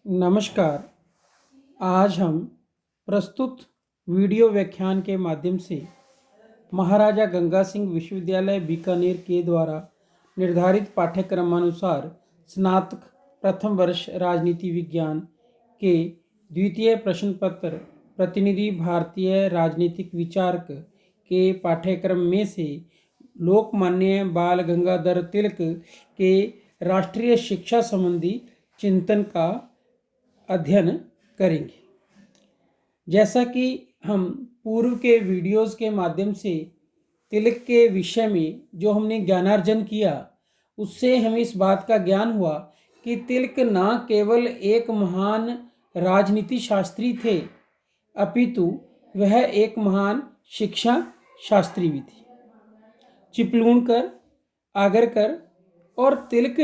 नमस्कार। आज हम प्रस्तुत वीडियो व्याख्यान के माध्यम से महाराजा गंगा सिंह विश्वविद्यालय बीकानेर के द्वारा निर्धारित पाठ्यक्रमानुसार स्नातक प्रथम वर्ष राजनीति विज्ञान के द्वितीय प्रश्न पत्र प्रतिनिधि भारतीय राजनीतिक विचारक के पाठ्यक्रम में से लोकमान्य बाल गंगाधर तिलक के राष्ट्रीय शिक्षा संबंधी चिंतन का अध्ययन करेंगे। जैसा कि हम पूर्व के वीडियोस के माध्यम से तिलक के विषय में जो हमने ज्ञानार्जन किया, उससे हमें इस बात का ज्ञान हुआ कि तिलक न केवल एक महान राजनीति शास्त्री थे, अपितु वह एक महान शिक्षा शास्त्री भी थे। चिपलूणकर, आगरकर और तिलक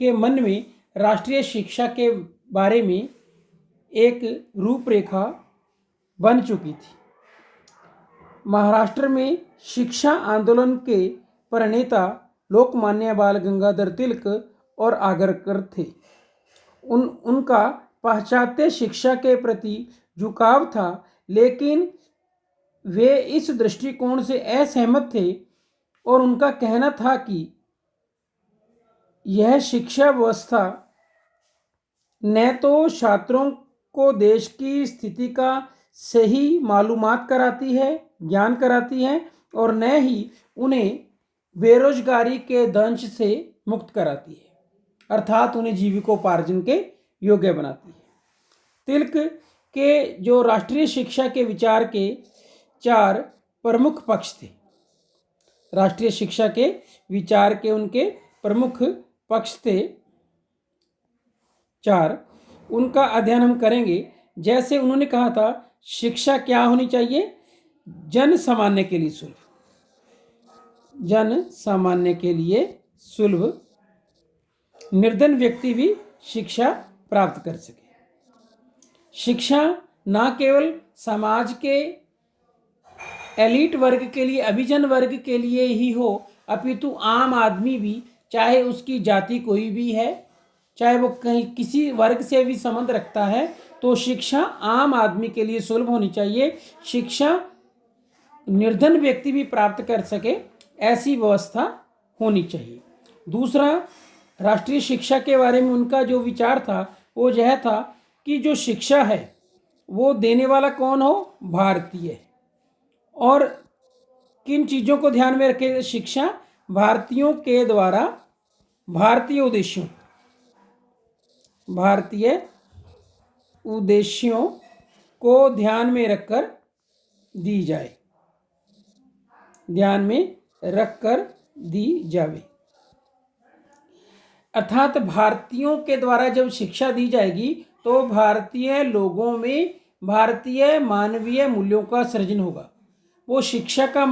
के मन में राष्ट्रीय शिक्षा के बारे में एक रूपरेखा बन चुकी थी। महाराष्ट्र में शिक्षा आंदोलन के प्रणेता लोकमान्य बाल गंगाधर तिलक और आगरकर थे। उनका पाश्चात्य शिक्षा के प्रति झुकाव था, लेकिन वे इस दृष्टिकोण से असहमत थे और उनका कहना था कि यह शिक्षा व्यवस्था न तो छात्रों को देश की स्थिति का सही मालूमात कराती है, ज्ञान कराती है, और न ही उन्हें बेरोजगारी के दंश से मुक्त कराती है, अर्थात उन्हें जीविकोपार्जन के योग्य बनाती है। तिलक के जो राष्ट्रीय शिक्षा के विचार के 4 प्रमुख पक्ष थे। राष्ट्रीय शिक्षा के विचार के उनके प्रमुख पक्ष थे 4। उनका अध्ययन हम करेंगे। जैसे उन्होंने कहा था, शिक्षा क्या होनी चाहिए? जन सामान्य के लिए सुलभ, जन सामान्य के लिए सुलभ, निर्धन व्यक्ति भी शिक्षा प्राप्त कर सके। शिक्षा न केवल समाज के एलीट वर्ग के लिए, अभिजन वर्ग के लिए ही हो, अपितु आम आदमी भी, चाहे उसकी जाति कोई भी है, चाहे वो कहीं किसी वर्ग से भी संबंध रखता है, तो शिक्षा आम आदमी के लिए सुलभ होनी चाहिए। शिक्षा निर्धन व्यक्ति भी प्राप्त कर सके, ऐसी व्यवस्था होनी चाहिए। दूसरा, राष्ट्रीय शिक्षा के बारे में उनका जो विचार था वो यह था कि जो शिक्षा है वो देने वाला कौन हो? भारतीय। और किन चीज़ों को ध्यान में रखे? शिक्षा भारतीयों के द्वारा भारतीय उद्देश्यों को ध्यान में रखकर दी जाए, ध्यान में रखकर दी जावे। अर्थात भारतीयों के द्वारा जब शिक्षा दी जाएगी तो भारतीय लोगों में भारतीय मानवीय मूल्यों का सृजन होगा। वो शिक्षा का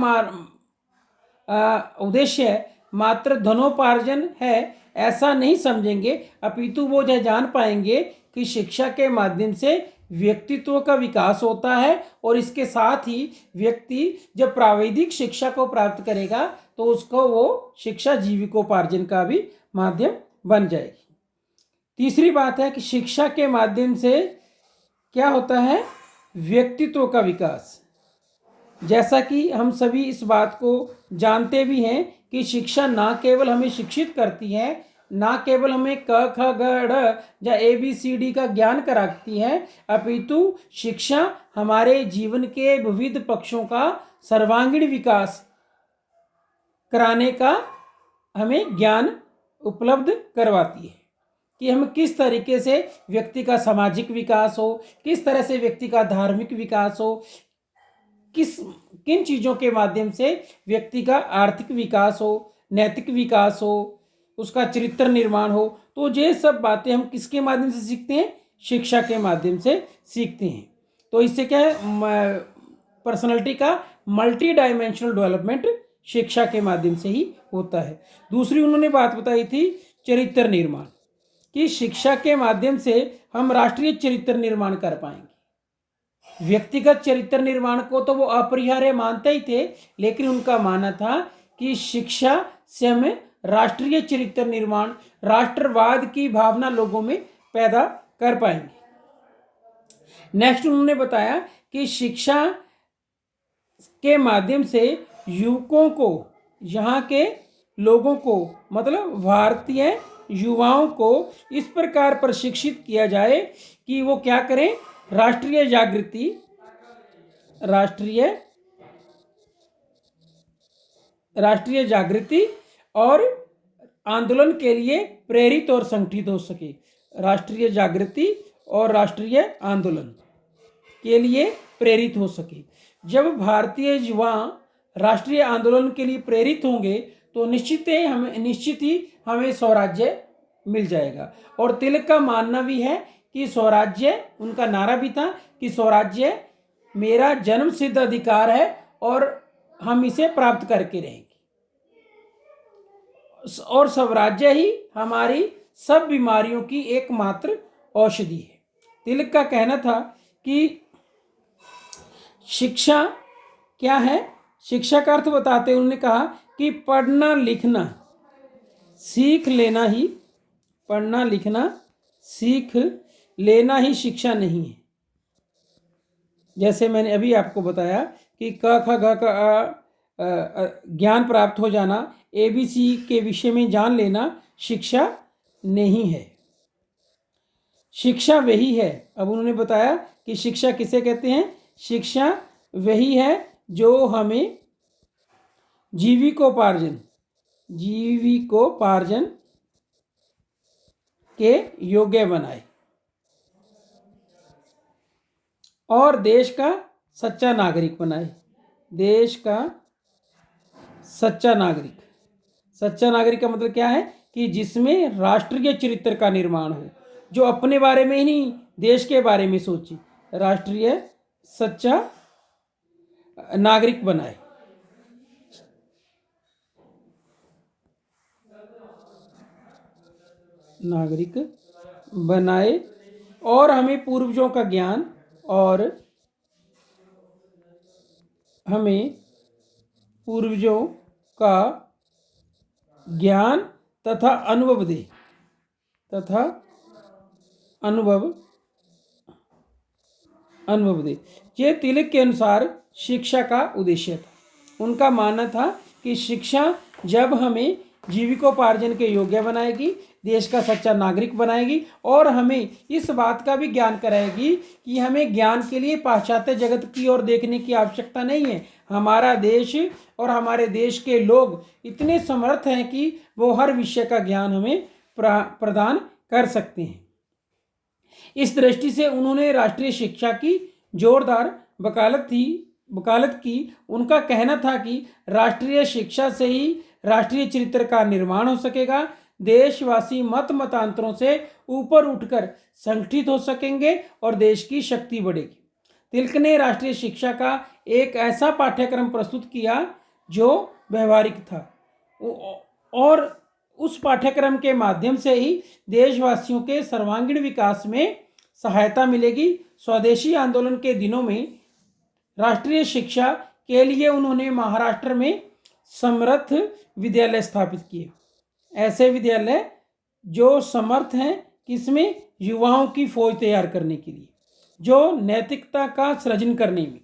उद्देश्य मात्र धनोपार्जन है ऐसा नहीं समझेंगे, अपितु वो यह जान पाएंगे कि शिक्षा के माध्यम से व्यक्तित्व का विकास होता है, और इसके साथ ही व्यक्ति जब प्राविधिक शिक्षा को प्राप्त करेगा तो उसको वो शिक्षा जीविकोपार्जन का भी माध्यम बन जाएगी। तीसरी बात है कि शिक्षा के माध्यम से क्या होता है? व्यक्तित्व का विकास। जैसा कि हम सभी इस बात को जानते भी हैं कि शिक्षा ना केवल हमें शिक्षित करती है, ना केवल हमें क ख ग ढ या ABCD का ज्ञान कराती है, अपितु शिक्षा हमारे जीवन के विविध पक्षों का सर्वांगीण विकास कराने का हमें ज्ञान उपलब्ध करवाती है कि हम किस तरीके से व्यक्ति का सामाजिक विकास हो, किस तरह से व्यक्ति का धार्मिक विकास हो, किन चीज़ों के माध्यम से व्यक्ति का आर्थिक विकास हो, नैतिक विकास हो, उसका चरित्र निर्माण हो। तो ये सब बातें हम किसके माध्यम से सीखते हैं? शिक्षा के माध्यम से सीखते हैं। तो इससे क्या है? पर्सनालिटी का मल्टी डायमेंशनल डेवलपमेंट शिक्षा के माध्यम से ही होता है। दूसरी उन्होंने बात बताई थी चरित्र निर्माण, कि शिक्षा के माध्यम से हम राष्ट्रीय चरित्र निर्माण कर पाएंगे। व्यक्तिगत चरित्र निर्माण को तो वो अपरिहार्य मानते ही थे, लेकिन उनका मानना था कि शिक्षा से हमें राष्ट्रीय चरित्र निर्माण, राष्ट्रवाद की भावना लोगों में पैदा कर पाएंगे। नेक्स्ट उन्होंने बताया कि शिक्षा के माध्यम से युवकों को, यहाँ के लोगों को, मतलब भारतीय युवाओं को इस प्रकार प्रशिक्षित किया जाए कि वो क्या करें, राष्ट्रीय जागृति, राष्ट्रीय जागृति और आंदोलन के लिए प्रेरित और संगठित हो सके। राष्ट्रीय जागृति और राष्ट्रीय आंदोलन के लिए प्रेरित हो सके। जब भारतीय युवा राष्ट्रीय आंदोलन के लिए प्रेरित होंगे तो निश्चित ही हमें स्वराज्य मिल जाएगा। और तिलक का मानना भी है कि स्वराज्य, उनका नारा भी था कि स्वराज्य मेरा जन्म सिद्ध अधिकार है और हम इसे प्राप्त करके रहेंगे, और स्वराज्य ही हमारी सब बीमारियों की एकमात्र औषधि है। तिलक का कहना था कि शिक्षा क्या है, शिक्षा का अर्थ बताते उन्होंने कहा कि पढ़ना लिखना सीख लेना ही, पढ़ना लिखना सीख लेना ही शिक्षा नहीं है। जैसे मैंने अभी आपको बताया कि क ख ग क ज्ञान प्राप्त हो जाना, ABC के विषय में जान लेना शिक्षा नहीं है। शिक्षा वही है, अब उन्होंने बताया कि शिक्षा किसे कहते हैं। शिक्षा वही है जो हमें जीविकोपार्जन के योग्य बनाए और देश का सच्चा नागरिक बनाए। देश का सच्चा नागरिक, सच्चा नागरिक का मतलब क्या है कि जिसमें राष्ट्रीय चरित्र का निर्माण हो, जो अपने बारे में ही नहीं देश के बारे में सोचे, राष्ट्रीय सच्चा नागरिक बनाए। नागरिक बनाए और हमें पूर्वजों का ज्ञान और हमें पूर्वजों का ज्ञान तथा अनुभव दे, अनुभव दे। ये तिलक के अनुसार शिक्षा का उद्देश्य था। उनका मानना था कि शिक्षा जब हमें जीविकोपार्जन के योग्य बनाएगी, देश का सच्चा नागरिक बनाएगी और हमें इस बात का भी ज्ञान कराएगी कि हमें ज्ञान के लिए पाश्चात्य जगत की ओर देखने की आवश्यकता नहीं है। हमारा देश और हमारे देश के लोग इतने समर्थ हैं कि वो हर विषय का ज्ञान हमें प्रदान कर सकते हैं। इस दृष्टि से उन्होंने राष्ट्रीय शिक्षा की जोरदार वकालत की। उनका कहना था कि राष्ट्रीय शिक्षा से ही राष्ट्रीय चरित्र का निर्माण हो सकेगा, देशवासी मतांतरों से ऊपर उठकर संगठित हो सकेंगे और देश की शक्ति बढ़ेगी। तिलक ने राष्ट्रीय शिक्षा का एक ऐसा पाठ्यक्रम प्रस्तुत किया जो व्यवहारिक था और उस पाठ्यक्रम के माध्यम से ही देशवासियों के सर्वांगीण विकास में सहायता मिलेगी। स्वदेशी आंदोलन के दिनों में राष्ट्रीय शिक्षा के लिए उन्होंने महाराष्ट्र में समर्थ विद्यालय स्थापित किए। ऐसे विद्यालय जो समर्थ हैं किसमें, युवाओं की फौज तैयार करने के लिए, जो नैतिकता का सृजन करने में।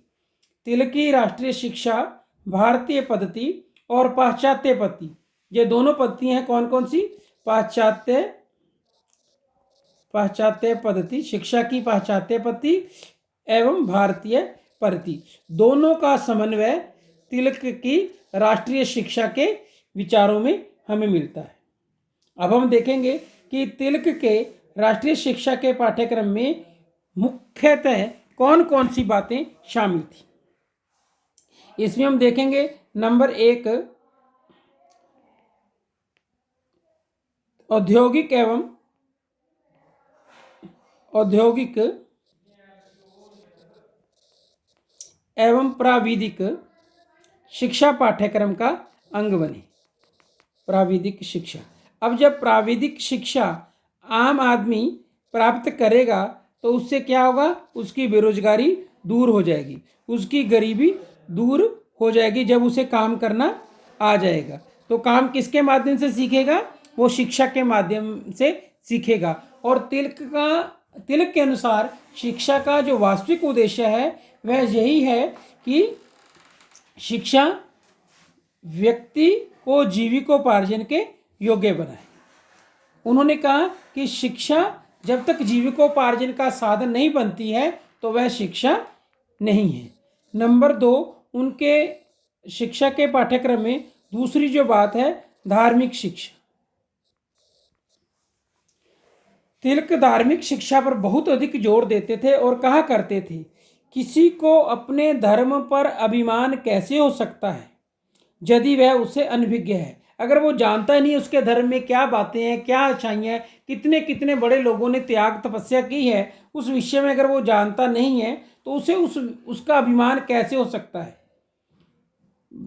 तिलक की राष्ट्रीय शिक्षा भारतीय पद्धति और पाश्चात्य पद्धति, ये दोनों पद्धतियां हैं। कौन कौन सी? पाश्चात्य पद्धति, शिक्षा की पाश्चात्य पद्धति एवं भारतीय पद्धति, दोनों का समन्वय तिलक की राष्ट्रीय शिक्षा के विचारों में हमें मिलता है। अब हम देखेंगे कि तिलक के राष्ट्रीय शिक्षा के पाठ्यक्रम में मुख्यतः कौन कौन सी बातें शामिल थी। इसमें हम देखेंगे नंबर 1, औद्योगिक एवं प्राविधिक शिक्षा पाठ्यक्रम का अंग बने। प्राविधिक शिक्षा, अब जब प्राविधिक शिक्षा आम आदमी प्राप्त करेगा तो उससे क्या होगा, उसकी बेरोजगारी दूर हो जाएगी, उसकी गरीबी दूर हो जाएगी। जब उसे काम करना आ जाएगा तो काम किसके माध्यम से सीखेगा, वो शिक्षा के माध्यम से सीखेगा। और तिलक का तिलक के अनुसार शिक्षा का जो वास्तविक उद्देश्य है वह यही है कि शिक्षा व्यक्ति को जीविकोपार्जन के योग्य बनाए। उन्होंने कहा कि शिक्षा जब तक जीविकोपार्जन का साधन नहीं बनती है तो वह शिक्षा नहीं है। नंबर 2, उनके शिक्षा के पाठ्यक्रम में दूसरी जो बात है धार्मिक शिक्षा। तिलक धार्मिक शिक्षा पर बहुत अधिक जोर देते थे और कहा करते थे, किसी को अपने धर्म पर अभिमान कैसे हो सकता है यदि वह उसे अनभिज्ञ है। अगर वो जानता नहीं उसके धर्म में क्या बातें हैं, क्या अच्छाइयाँ हैं, कितने कितने बड़े लोगों ने त्याग तपस्या की है, उस विषय में अगर वो जानता नहीं है तो उसे उसका अभिमान कैसे हो सकता है।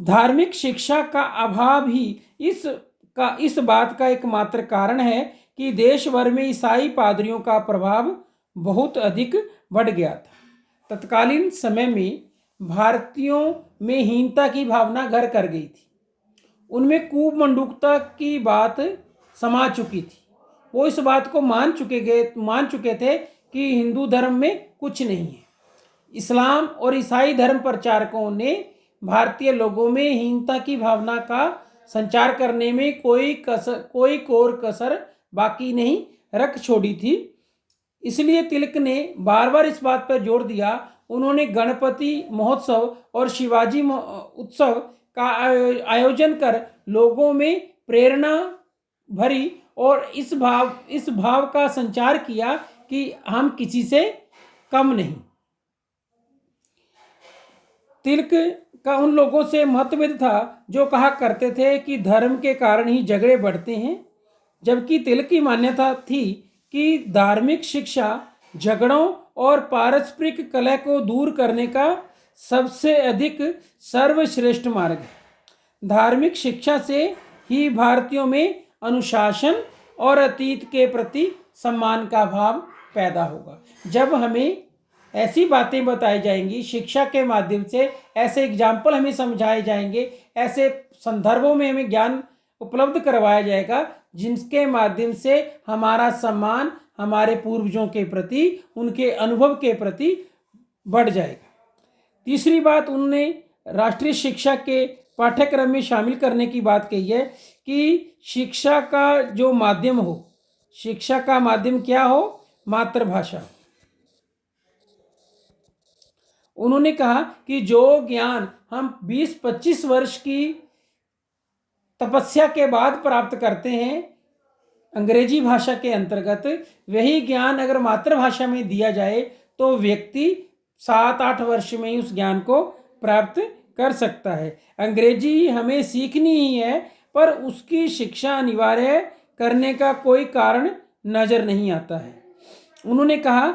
धार्मिक शिक्षा का अभाव ही इस बात का एकमात्र कारण है कि देश भर में ईसाई पादरियों का प्रभाव बहुत अधिक बढ़ गया था। तत्कालीन समय में भारतीयों में हीनता की भावना घर कर गई थी। उनमें कूपमंडूकता की बात समा चुकी थी। वो इस बात को मान चुके थे कि हिंदू धर्म में कुछ नहीं है। इस्लाम और ईसाई धर्म प्रचारकों ने भारतीय लोगों में हीनता की भावना का संचार करने में कोई कोर कसर बाकी नहीं रख छोड़ी थी। इसलिए तिलक ने बार बार इस बात पर जोर दिया। उन्होंने गणपति महोत्सव और शिवाजी उत्सव का आयोजन कर लोगों में प्रेरणा भरी और इस भाव का संचार किया कि हम किसी से कम नहीं। तिलक का उन लोगों से मतभेद था जो कहा करते थे कि धर्म के कारण ही झगड़े बढ़ते हैं, जबकि तिलक की मान्यता थी कि धार्मिक शिक्षा झगड़ों और पारस्परिक कलह को दूर करने का सबसे अधिक सर्वश्रेष्ठ मार्ग है। धार्मिक शिक्षा से ही भारतीयों में अनुशासन और अतीत के प्रति सम्मान का भाव पैदा होगा। जब हमें ऐसी बातें बताई जाएंगी, शिक्षा के माध्यम से ऐसे एग्जाम्पल हमें समझाए जाएंगे, ऐसे संदर्भों में हमें ज्ञान उपलब्ध करवाया जाएगा जिनके माध्यम से हमारा सम्मान हमारे पूर्वजों के प्रति, उनके अनुभव के प्रति बढ़ जाएगा। तीसरी बात, उन्होंने राष्ट्रीय शिक्षा के पाठ्यक्रम में शामिल करने की बात कही है कि शिक्षा का जो माध्यम हो, शिक्षा का माध्यम क्या हो? मातृभाषा। उन्होंने कहा कि जो ज्ञान हम 20-25 वर्ष की तपस्या के बाद प्राप्त करते हैं अंग्रेजी भाषा के अंतर्गत, वही ज्ञान अगर मातृभाषा में दिया जाए तो व्यक्ति 7-8 वर्ष में ही उस ज्ञान को प्राप्त कर सकता है। अंग्रेजी हमें सीखनी ही है, पर उसकी शिक्षा अनिवार्य करने का कोई कारण नज़र नहीं आता है। उन्होंने कहा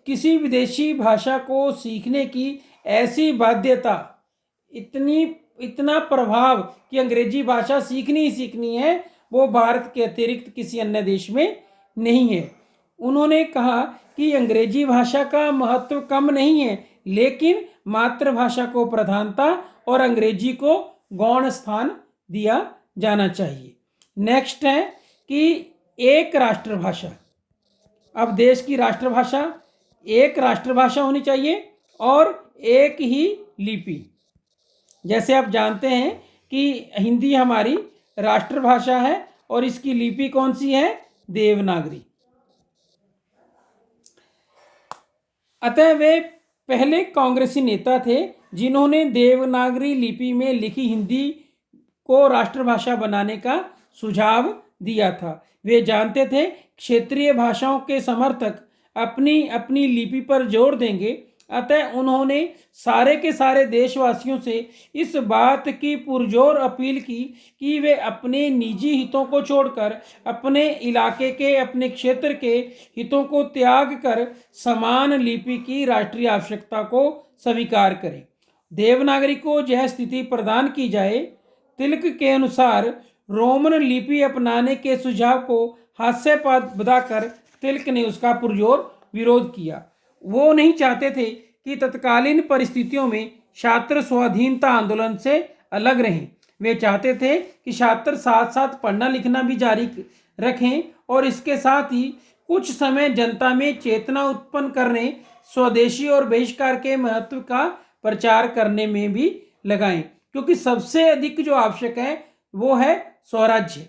किसी विदेशी भाषा को सीखने की ऐसी बाध्यता, इतना प्रभाव कि अंग्रेजी भाषा सीखनी ही सीखनी है, वो भारत के अतिरिक्त किसी अन्य देश में नहीं है। उन्होंने कहा कि अंग्रेजी भाषा का महत्व कम नहीं है, लेकिन मातृभाषा को प्रधानता और अंग्रेजी को गौण स्थान दिया जाना चाहिए। नेक्स्ट है कि एक राष्ट्रभाषा। अब देश की राष्ट्रभाषा एक राष्ट्रभाषा होनी चाहिए और एक ही लिपि। जैसे आप जानते हैं कि हिंदी हमारी राष्ट्रभाषा है और इसकी लिपि कौन सी है? देवनागरी। अतः वे पहले कांग्रेसी नेता थे जिन्होंने देवनागरी लिपि में लिखी हिंदी को राष्ट्रभाषा बनाने का सुझाव दिया था। वे जानते थे क्षेत्रीय भाषाओं के समर्थक अपनी अपनी लिपि पर जोर देंगे, अतः उन्होंने सारे के सारे देशवासियों से इस बात की पुरजोर अपील की कि वे अपने निजी हितों को छोड़कर अपने इलाके के, अपने क्षेत्र के हितों को त्याग कर समान लिपि की राष्ट्रीय आवश्यकता को स्वीकार करें। देवनागरी को यह स्थिति प्रदान की जाए। तिलक के अनुसार रोमन लिपि अपनाने के सुझाव को हास्यास्पद बताकर तिलक ने उसका पुरजोर विरोध किया। वो नहीं चाहते थे कि तत्कालीन परिस्थितियों में छात्र स्वाधीनता आंदोलन से अलग रहें। वे चाहते थे कि छात्र साथ साथ पढ़ना लिखना भी जारी रखें और इसके साथ ही कुछ समय जनता में चेतना उत्पन्न करने, स्वदेशी और बहिष्कार के महत्व का प्रचार करने में भी लगाएं, क्योंकि सबसे अधिक जो आवश्यक है वो है स्वराज्य।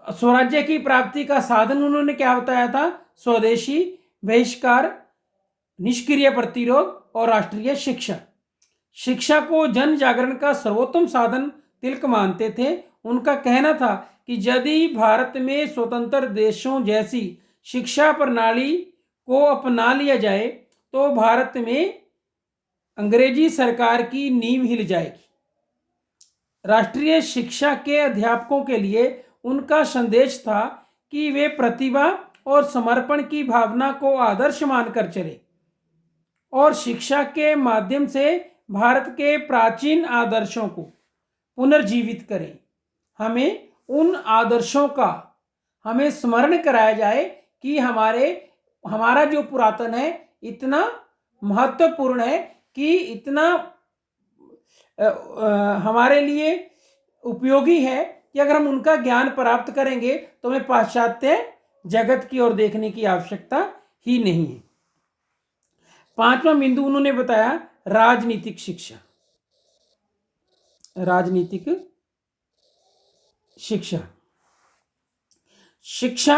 स्वराज्य की प्राप्ति का साधन उन्होंने क्या बताया था? स्वदेशी, बहिष्कार, निष्क्रिय प्रतिरोध और राष्ट्रीय शिक्षा। शिक्षा को जन जागरण का सर्वोत्तम साधन तिलक मानते थे। उनका कहना था कि यदि भारत में स्वतंत्र देशों जैसी शिक्षा प्रणाली को अपना लिया जाए तो भारत में अंग्रेजी सरकार की नींव हिल जाएगी। राष्ट्रीय शिक्षा के अध्यापकों के लिए उनका संदेश था कि वे प्रतिभा और समर्पण की भावना को आदर्श मानकर चले और शिक्षा के माध्यम से भारत के प्राचीन आदर्शों को पुनर्जीवित करें। हमें उन आदर्शों का हमें स्मरण कराया जाए कि हमारा जो पुरातन है इतना महत्वपूर्ण है कि इतना हमारे लिए उपयोगी है कि अगर हम उनका ज्ञान प्राप्त करेंगे तो हमें पाश्चात्य जगत की ओर देखने की आवश्यकता ही नहीं है। पांचवा बिंदु उन्होंने बताया राजनीतिक शिक्षा। राजनीतिक शिक्षा शिक्षा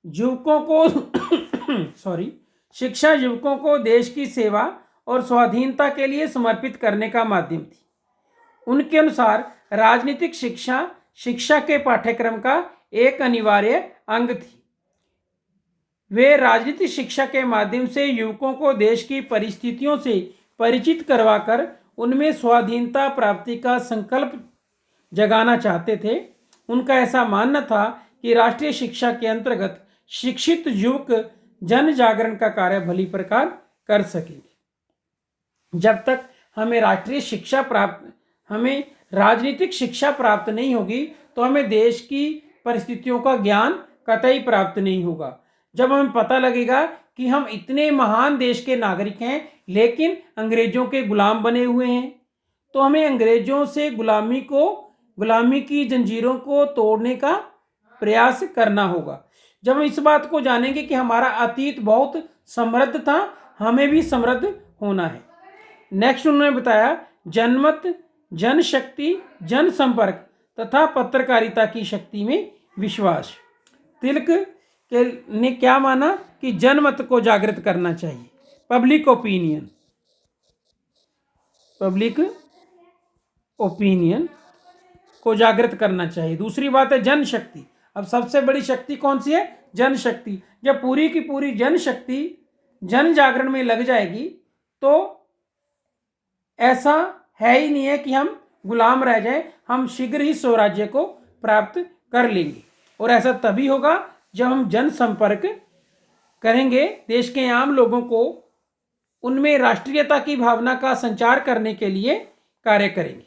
युवकों को शिक्षा युवकों को देश की सेवा और स्वाधीनता के लिए समर्पित करने का माध्यम थी। उनके अनुसार राजनीतिक शिक्षा शिक्षा के पाठ्यक्रम का एक अनिवार्य अंग थी। वे राजनीतिक शिक्षा के माध्यम से युवकों को देश की परिस्थितियों से परिचित करवाकर उनमें स्वाधीनता प्राप्ति का संकल्प जगाना चाहते थे। उनका ऐसा मानना था कि राष्ट्रीय शिक्षा के अंतर्गत शिक्षित युवक जन जागरण का कार्य भली प्रकार कर सकेंगे। जब तक हमें राजनीतिक शिक्षा प्राप्त नहीं होगी तो हमें देश की परिस्थितियों का ज्ञान कतई प्राप्त नहीं होगा। जब हमें पता लगेगा कि हम इतने महान देश के नागरिक हैं लेकिन अंग्रेजों के गुलाम बने हुए हैं, तो हमें अंग्रेजों से गुलामी की जंजीरों को तोड़ने का प्रयास करना होगा। जब हम इस बात को जानेंगे कि हमारा अतीत बहुत समृद्ध था, हमें भी समृद्ध होना है। नेक्स्ट उन्होंने बताया जनमत, जनशक्ति, जनसंपर्क तथा पत्रकारिता की शक्ति में विश्वास। तिलक ने क्या माना कि जनमत को जागृत करना चाहिए, पब्लिक ओपिनियन को जागृत करना चाहिए। दूसरी बात है जनशक्ति। अब सबसे बड़ी शक्ति कौन सी है? जनशक्ति। जब पूरी की पूरी जनशक्ति जन जागरण में लग जाएगी तो ऐसा है ही नहीं है कि हम गुलाम रह जाएं, हम शीघ्र ही स्वराज्य को प्राप्त कर लेंगे। और ऐसा तभी होगा जब हम जनसंपर्क करेंगे, देश के आम लोगों को उनमें राष्ट्रीयता की भावना का संचार करने के लिए कार्य करेंगे।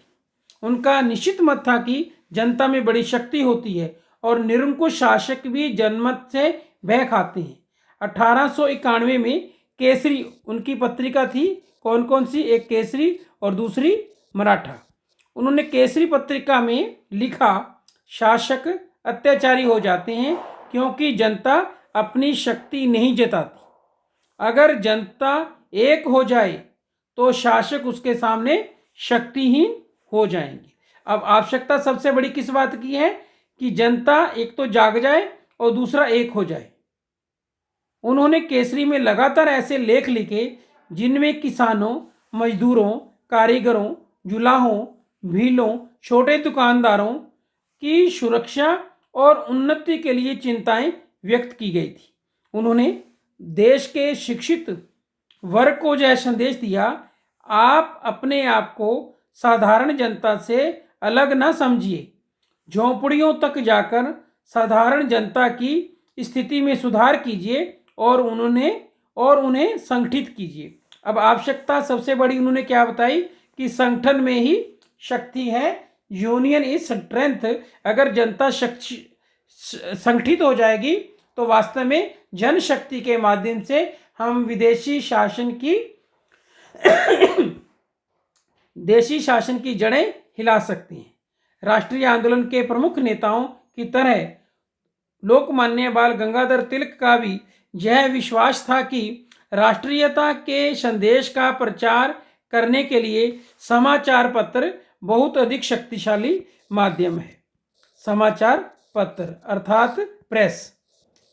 उनका निश्चित मत था कि जनता में बड़ी शक्ति होती है और निरंकुश शासक भी जनमत से बह खाते हैं। 1891 में केसरी उनकी पत्रिका थी। कौन कौन सी? एक केसरी और दूसरी मराठा। उन्होंने केसरी पत्रिका में लिखा, शासक अत्याचारी हो जाते हैं क्योंकि जनता अपनी शक्ति नहीं जताती। अगर जनता एक हो जाए तो शासक उसके सामने शक्तिहीन हो जाएंगे। अब आवश्यकता सबसे बड़ी किस बात की है? कि जनता एक तो जाग जाए और दूसरा एक हो जाए। उन्होंने केसरी में लगातार ऐसे लेख लिखे जिनमें किसानों, मजदूरों, कारीगरों, जुलाहों, भीलों, छोटे दुकानदारों की सुरक्षा और उन्नति के लिए चिंताएं व्यक्त की गई थी। उन्होंने देश के शिक्षित वर्ग को यह संदेश दिया, आप अपने आप को साधारण जनता से अलग न समझिए, झोंपड़ियों तक जाकर साधारण जनता की स्थिति में सुधार कीजिए और उन्हें संगठित कीजिए। अब आवश्यकता सबसे बड़ी उन्होंने क्या बताई कि संगठन में ही शक्ति है, यूनियन इज स्ट्रेंथ। अगर जनता संगठित हो जाएगी तो वास्तव में जनशक्ति के माध्यम से हम देशी शासन की जड़ें हिला सकते हैं। राष्ट्रीय आंदोलन के प्रमुख नेताओं की तरह लोकमान्य बाल गंगाधर तिलक का भी यह विश्वास था कि राष्ट्रीयता के संदेश का प्रचार करने के लिए समाचार पत्र बहुत अधिक शक्तिशाली माध्यम है। समाचार पत्र अर्थात प्रेस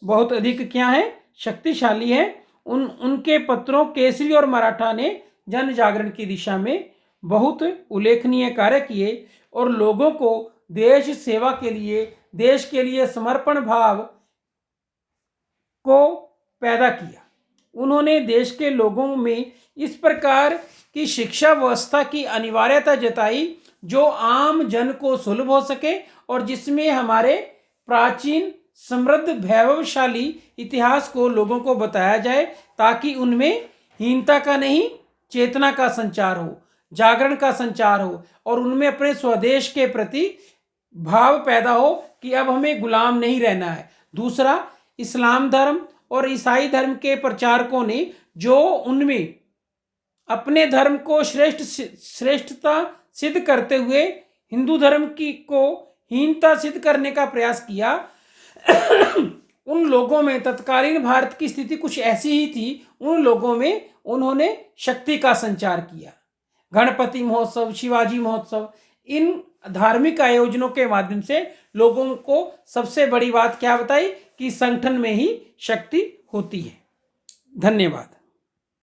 बहुत अधिक क्या है, शक्तिशाली है। उनके पत्रों केसरी और मराठा ने जन जागरण की दिशा में बहुत उल्लेखनीय कार्य किए और लोगों को देश सेवा के लिए, देश के लिए समर्पण भाव को पैदा किया। उन्होंने देश के लोगों में इस प्रकार की शिक्षा व्यवस्था की अनिवार्यता जताई जो आम जन को सुलभ हो सके और जिसमें हमारे प्राचीन समृद्ध वैभवशाली इतिहास को लोगों को बताया जाए, ताकि उनमें हीनता का नहीं, चेतना का संचार हो, जागरण का संचार हो और उनमें अपने स्वदेश के प्रति भाव पैदा हो कि अब हमें गुलाम नहीं रहना है। दूसरा, इस्लाम धर्म और ईसाई धर्म के प्रचारकों ने जो उनमें अपने धर्म को श्रेष्ठता सिद्ध करते हुए हिंदू धर्म की को हीनता सिद्ध करने का प्रयास किया, उन लोगों में तत्कालीन भारत की स्थिति कुछ ऐसी ही थी। उन लोगों में उन्होंने शक्ति का संचार किया। गणपति महोत्सव, शिवाजी महोत्सव, इन धार्मिक आयोजनों के माध्यम से लोगों को सबसे बड़ी बात क्या बताई कि संगठन में ही शक्ति होती है। धन्यवाद।